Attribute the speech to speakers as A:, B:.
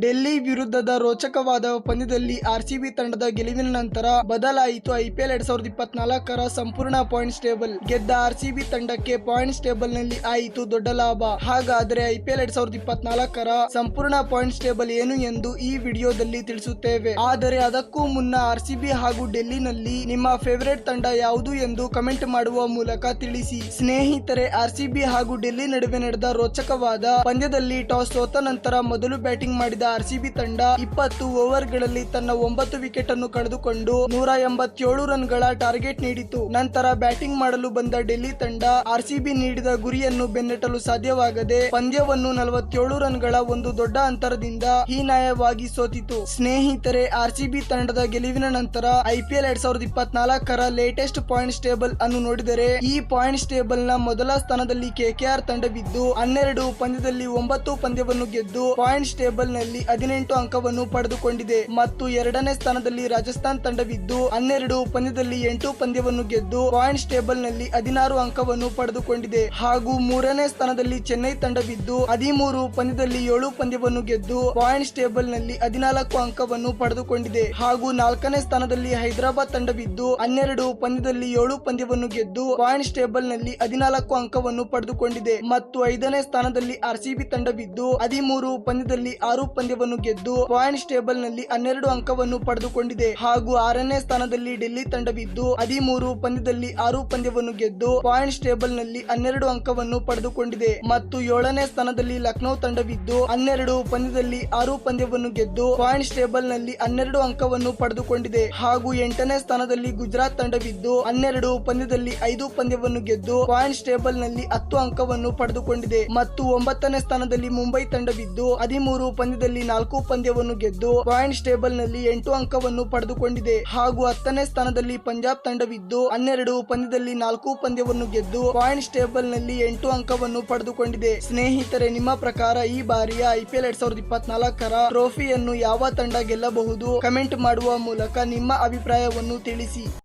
A: ಡೆಲ್ಲಿ ವಿರುದ್ಧದ ರೋಚಕವಾದ ಪಂದ್ಯದಲ್ಲಿ ಆರ್ಸಿಬಿ ತಂಡದ ಗೆಲುವಿನ ನಂತರ ಬದಲಾಯಿತು ಐಪಿಎಲ್ 2024ರ ಸಂಪೂರ್ಣ ಪಾಯಿಂಟ್ಸ್ ಟೇಬಲ್. ಗೆದ್ದ ಆರ್ಸಿಬಿ ತಂಡಕ್ಕೆ ಪಾಯಿಂಟ್ಸ್ ಟೇಬಲ್ ನಲ್ಲಿ ಆಯಿತು ದೊಡ್ಡ ಲಾಭ. ಹಾಗಾದರೆ ಐಪಿಎಲ್ 2024ರ ಸಂಪೂರ್ಣ ಪಾಯಿಂಟ್ಸ್ ಟೇಬಲ್ ಏನು ಎಂದು ಈ ವಿಡಿಯೋದಲ್ಲಿ ತಿಳಿಸುತ್ತೇವೆ. ಆದರೆ ಅದಕ್ಕೂ ಮುನ್ನ ಆರ್ಸಿಬಿ ಹಾಗೂ ಡೆಲ್ಲಿನಲ್ಲಿ ನಿಮ್ಮ ಫೇವರೇಟ್ ತಂಡ ಯಾವುದು ಎಂದು ಕಮೆಂಟ್ ಮಾಡುವ ಮೂಲಕ ತಿಳಿಸಿ. ಸ್ನೇಹಿತರೆ, ಆರ್ಸಿಬಿ ಹಾಗೂ ಡೆಲ್ಲಿ ನಡುವೆ ನಡೆದ ರೋಚಕವಾದ ಪಂದ್ಯದಲ್ಲಿ ಟಾಸ್ ಸೋತ ನಂತರ ಮೊದಲು ಬ್ಯಾಟಿಂಗ್ ಮಾಡಿದ ಆರ್ಸಿಬಿ ತಂಡ 20 ಓವರ್ಗಳಲ್ಲಿ ತನ್ನ 9 ವಿಕೆಟ್ ಅನ್ನು ಕಳೆದುಕೊಂಡು 187 ರನ್ಗಳ ಟಾರ್ಗೆಟ್ ನೀಡಿತು. ನಂತರ ಬ್ಯಾಟಿಂಗ್ ಮಾಡಲು ಬಂದ ಡೆಲ್ಲಿ ತಂಡ ಆರ್ಸಿಬಿ ನೀಡಿದ ಗುರಿಯನ್ನು ಬೆನ್ನಟ್ಟಲು ಸಾಧ್ಯವಾಗದೆ ಪಂದ್ಯವನ್ನು 47 ರನ್ಗಳ ಒಂದು ದೊಡ್ಡ ಅಂತರದಿಂದ ಹೀನಾಯವಾಗಿ ಸೋತಿತು. ಸ್ನೇಹಿತರೆ, ಆರ್ಸಿಬಿ ತಂಡದ ಗೆಲುವಿನ ನಂತರ ಐಪಿಎಲ್ 2024ರ ಲೇಟೆಸ್ಟ್ ಪಾಯಿಂಟ್ಸ್ ಟೇಬಲ್ ಅನ್ನು ನೋಡಿದರೆ ಈ ಪಾಯಿಂಟ್ಸ್ ಟೇಬಲ್ ನ ಮೊದಲ ಸ್ಥಾನದಲ್ಲಿ ಕೆಕೆಆರ್ ತಂಡವಿದ್ದು 12 ಪಂದ್ಯದಲ್ಲಿ 9 ಪಂದ್ಯವನ್ನು ಗೆದ್ದು ಪಾಯಿಂಟ್ಸ್ ಟೇಬಲ್ ನಲ್ಲಿ 18 ಅಂಕವನ್ನು ಪಡೆದುಕೊಂಡಿದೆ. ಮತ್ತು ಎರಡನೇ ಸ್ಥಾನದಲ್ಲಿ ರಾಜಸ್ಥಾನ್ ತಂಡವಿದ್ದು 12 ಪಂದ್ಯದಲ್ಲಿ 8 ಪಂದ್ಯವನ್ನು ಗೆದ್ದು ಪಾಯಿಂಟ್ಸ್ ಟೇಬಲ್ ನಲ್ಲಿ 16 ಅಂಕವನ್ನು ಪಡೆದುಕೊಂಡಿದೆ. ಹಾಗೂ ಮೂರನೇ ಸ್ಥಾನದಲ್ಲಿ ಚೆನ್ನೈ ತಂಡವಿದ್ದು 13 ಪಂದ್ಯದಲ್ಲಿ 7 ಪಂದ್ಯವನ್ನು ಗೆದ್ದು ಪಾಯಿಂಟ್ಸ್ ಟೇಬಲ್ ನಲ್ಲಿ 14 ಅಂಕವನ್ನು ಪಡೆದುಕೊಂಡಿದೆ. ಹಾಗೂ ನಾಲ್ಕನೇ ಸ್ಥಾನದಲ್ಲಿ ಹೈದರಾಬಾದ್ ತಂಡವಿದ್ದು 12 ಪಂದ್ಯದಲ್ಲಿ 7 ಪಂದ್ಯವನ್ನು ಗೆದ್ದು ಪಾಯಿಂಟ್ಸ್ ಟೇಬಲ್ ನಲ್ಲಿ 14 ಅಂಕವನ್ನು ಪಡೆದುಕೊಂಡಿದೆ. ಮತ್ತು ಐದನೇ ಸ್ಥಾನದಲ್ಲಿ ಆರ್ಸಿಬಿ ತಂಡವಿದ್ದು 13 ಪಂದ್ಯದಲ್ಲಿ 6 ಪಂದ್ಯವನ್ನು ಗೆದ್ದು ಪಾಯಿಂಟ್ಸ್ ಟೇಬಲ್ ನಲ್ಲಿ 12 ಅಂಕವನ್ನು ಪಡೆದುಕೊಂಡಿದೆ. ಹಾಗೂ ಆರನೇ ಸ್ಥಾನದಲ್ಲಿ ಡೆಲ್ಲಿ ತಂಡವಿದ್ದು 13 ಪಂದ್ಯದಲ್ಲಿ 6 ಪಂದ್ಯವನ್ನು ಗೆದ್ದು ಪಾಯಿಂಟ್ಸ್ ಟೇಬಲ್ ನಲ್ಲಿ 12 ಅಂಕವನ್ನು ಪಡೆದುಕೊಂಡಿದೆ. ಮತ್ತು ಏಳನೇ ಸ್ಥಾನದಲ್ಲಿ ಲಕ್ನೋ ತಂಡವಿದ್ದು 12 ಪಂದ್ಯದಲ್ಲಿ 6 ಪಂದ್ಯವನ್ನು ಗೆದ್ದು ಪಾಯಿಂಟ್ಸ್ ಟೇಬಲ್ ನಲ್ಲಿ 12 ಅಂಕವನ್ನು ಪಡೆದುಕೊಂಡಿದೆ. ಹಾಗೂ ಎಂಟನೇ ಸ್ಥಾನದಲ್ಲಿ ಗುಜರಾತ್ ತಂಡವಿದ್ದು 12 ಪಂದ್ಯದಲ್ಲಿ 5 ಪಂದ್ಯವನ್ನು ಗೆದ್ದು ಪಾಯಿಂಟ್ಸ್ ಟೇಬಲ್ ನಲ್ಲಿ 10 ಅಂಕವನ್ನು ಪಡೆದುಕೊಂಡಿದೆ. ಮತ್ತು ಒಂಬತ್ತನೇ ಸ್ಥಾನದಲ್ಲಿ ಮುಂಬೈ ತಂಡವಿದ್ದು 13 ಪಂದ್ಯದಲ್ಲಿ 4 ಪಂದ್ಯವನ್ನು ಗೆದ್ದು ಪಾಯಿಂಟ್ಸ್ ಟೇಬಲ್ ನಲ್ಲಿ 8 ಅಂಕವನ್ನು ಪಡೆದುಕೊಂಡಿದೆ. ಹಾಗೂ 10ನೇ ಸ್ಥಾನದಲ್ಲಿ ಪಂಜಾಬ್ ತಂಡವಿದ್ದು 12 ಪಂದ್ಯದಲ್ಲಿ 4 ಪಂದ್ಯವನ್ನು ಗೆದ್ದು ಪಾಯಿಂಟ್ಸ್ ಟೇಬಲ್ ನಲ್ಲಿ 8 ಅಂಕವನ್ನು ಪಡೆದುಕೊಂಡಿದೆ. ಸ್ನೇಹಿತರೆ, ನಿಮ್ಮ ಪ್ರಕಾರ ಈ ಬಾರಿಯ ಐಪಿಎಲ್ 2024ರ ಟ್ರೋಫಿಯನ್ನು ಯಾವ ತಂಡ ಗೆಲ್ಲಬಹುದು? ಕಮೆಂಟ್ ಮಾಡುವ ಮೂಲಕ ನಿಮ್ಮ ಅಭಿಪ್ರಾಯವನ್ನು ತಿಳಿಸಿ.